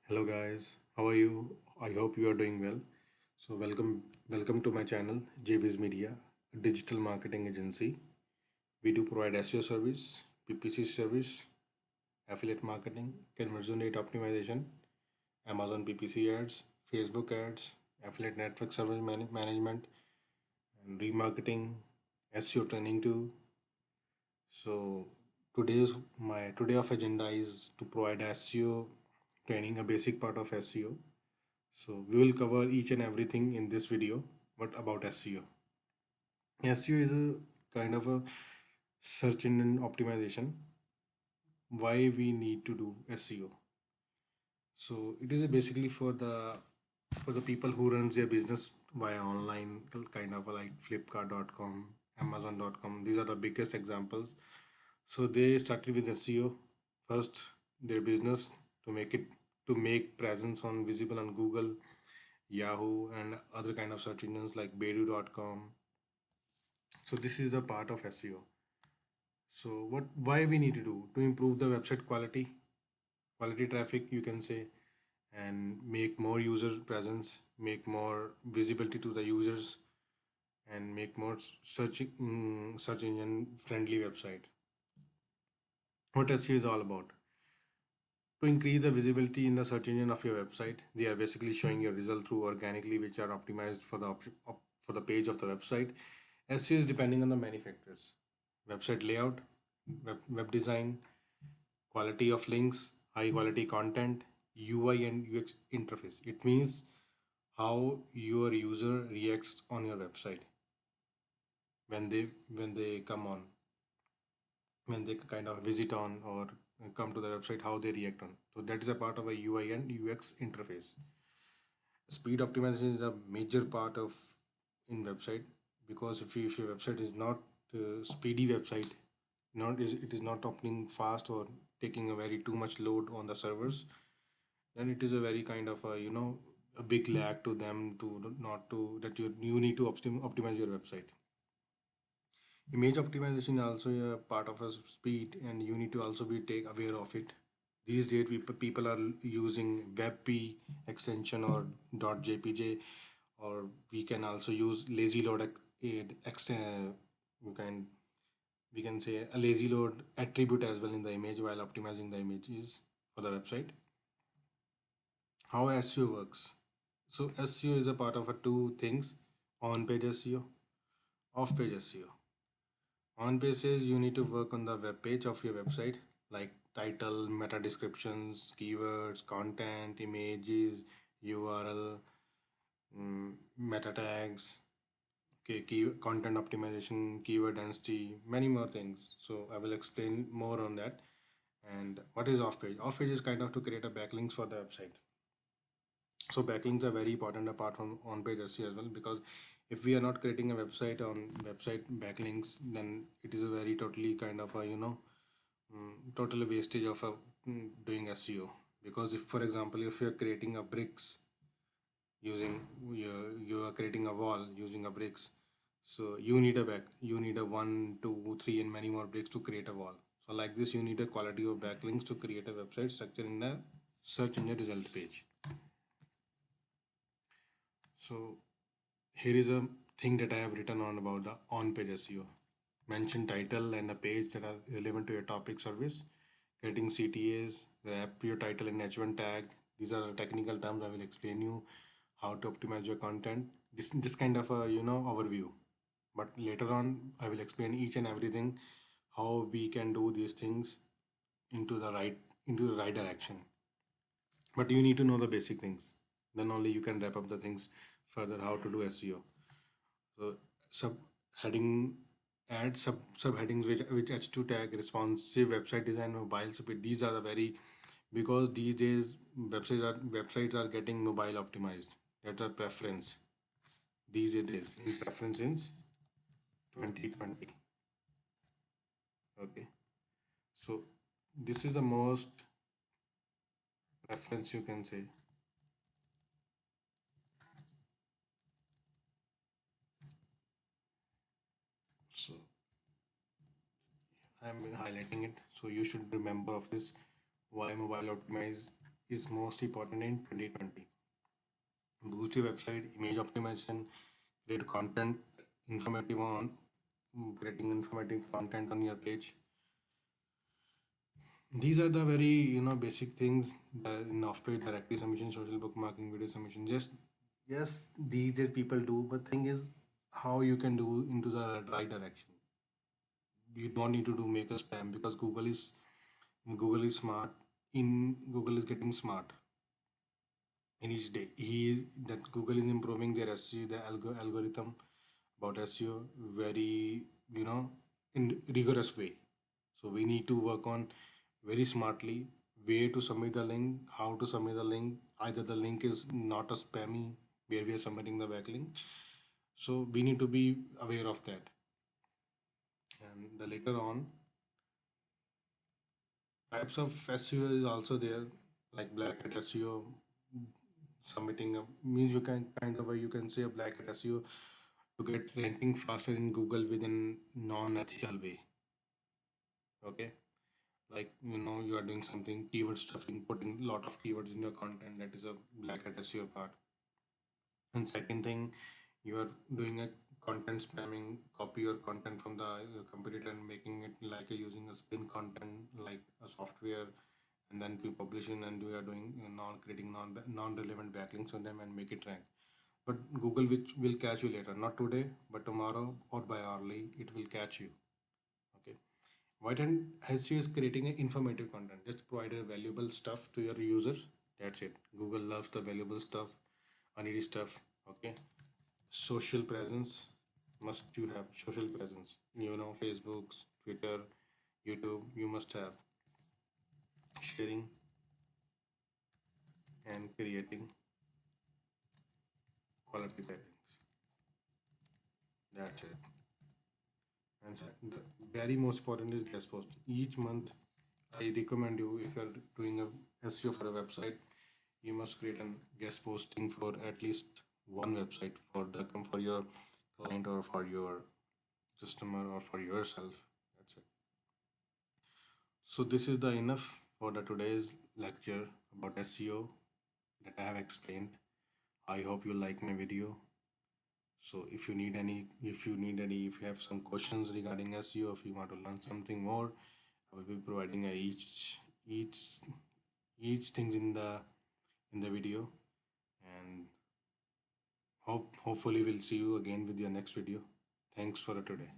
Hello guys, how are you? I hope you are doing well. So welcome to my channel JB's Media, a digital marketing agency. We do provide SEO service, PPC service, affiliate marketing, conversion rate optimization, Amazon PPC ads, Facebook ads, affiliate network service management, and remarketing, SEO training too. So today of agenda is to provide SEO training, a basic part of SEO. So we will cover each and everything in this video. What about SEO? SEO is a kind of a search engine optimization. Why we need to do SEO? So it is basically for the people who runs their business via online, kind of like Flipkart.com, Amazon.com. These are the biggest examples. So they started with SEO first, their business to make presence on visible on Google, Yahoo, and other kind of search engines like Bedu.com. So this is the part of SEO. So why we need to do to improve the website quality traffic, you can say, and make more user presence, make more visibility to the users, and make more search engine friendly website. What SEO is all about? To increase the visibility in the search engine of your website, they are basically showing your result through organically, which are optimized for the page of the website. SEO is depending on the many factors: website layout, web design, quality of links, high quality content, UI and UX interface. It means how your user reacts on your website when they come on, when they kind of visit on or come to the website, how they react on. So that is a part of a UI and UX interface. Speed optimization is a major part of in website, because if your website is not speedy website, not is it is not opening fast or taking a very too much load on the servers, then it is a very kind of a a big lag to them to not to that you need to optimize your website. Image optimization is also a part of a speed, and you need to also be take aware of it. These days people are using WebP extension or .jpg, or we can also use lazy load we can we can say a lazy load attribute as well in the image while optimizing the images for the website. How SEO works? So SEO is a part of a two things: on page SEO, off page SEO. On page says you need to work on the web page of your website, like title, meta descriptions, keywords, content, images, URL, meta tags, content optimization, keyword density, many more things. So I will explain more on that. And what is off page? Off page is kind of to create a backlinks for the website. So backlinks are very important apart from on page SEO as well, because if we are not creating a website on website backlinks, then it is a very totally kind of a total wastage of doing SEO. Because if, for example, if you are creating a bricks using you are creating a wall using a bricks, so you need a one, two, three, and many more bricks to create a wall. So like this, you need a quality of backlinks to create a website structure in the search engine result page. So here is a thing that I have written on about the on-page SEO. Mention title and a page that are relevant to your topic service. Getting CTAs, wrap your title in H1 tag. These are the technical terms. I will explain you how to optimize your content. This kind of a overview. But later on, I will explain each and everything how we can do these things into the right direction. But you need to know the basic things. Then only you can wrap up the things further how to do SEO. So sub heading add subheadings which H2 tag, responsive website design, mobile speed. These are the very, because these days websites are getting mobile optimized. That's a preference these days in preference in 2020. Okay, so this is the most preference you can say. So I'm highlighting it so you should remember of this, why mobile optimize is most important in 2020. Boost your website, image optimization, create content informative on creating informative content on your page. These are the very basic things that in off-page directory submission, social bookmarking, video submission. Just yes, these are people do, but thing is how you can do into the right direction. You don't need to do make a spam because Google is smart. In Google is getting smart in each day. That Google is improving their SEO, the algorithm about SEO very in rigorous way. So we need to work on very smartly where to submit the link, how to submit the link. Either the link is not a spammy where we are submitting the backlink. So we need to be aware of that. And the later on types of SEO is also there, like black hat SEO. Submitting a means you can kind of you can say a black hat SEO to get ranking faster in Google within non-ethical way. Okay, like you are doing something keyword stuffing, putting a lot of keywords in your content. That is a black hat SEO part. And second thing, you are doing a content spamming, copy your content from the your competitor and making it like using a spin content like a software, and then to publishing and we are doing non creating non-relevant backlinks on them and make it rank. But Google which will catch you later, not today, but tomorrow or by early, it will catch you. Okay. White Hat SEO is creating an informative content. Just provide a valuable stuff to your user. That's it. Google loves the valuable stuff, unneedy stuff. Okay. Social presence. Must you have social presence? Facebook, Twitter, YouTube. You must have sharing and creating quality backlinks. That's it. And the very most important is guest post. Each month, I recommend you if you're doing a SEO for a website, you must create a guest posting for at least one website for your client or for your customer or for yourself. That's it. So this is the enough for the today's lecture about SEO that I have explained. I hope you like my video. So if you have some questions regarding SEO, if you want to learn something more, I will be providing each each things in the video, and hopefully we'll see you again with your next video. Thanks for today.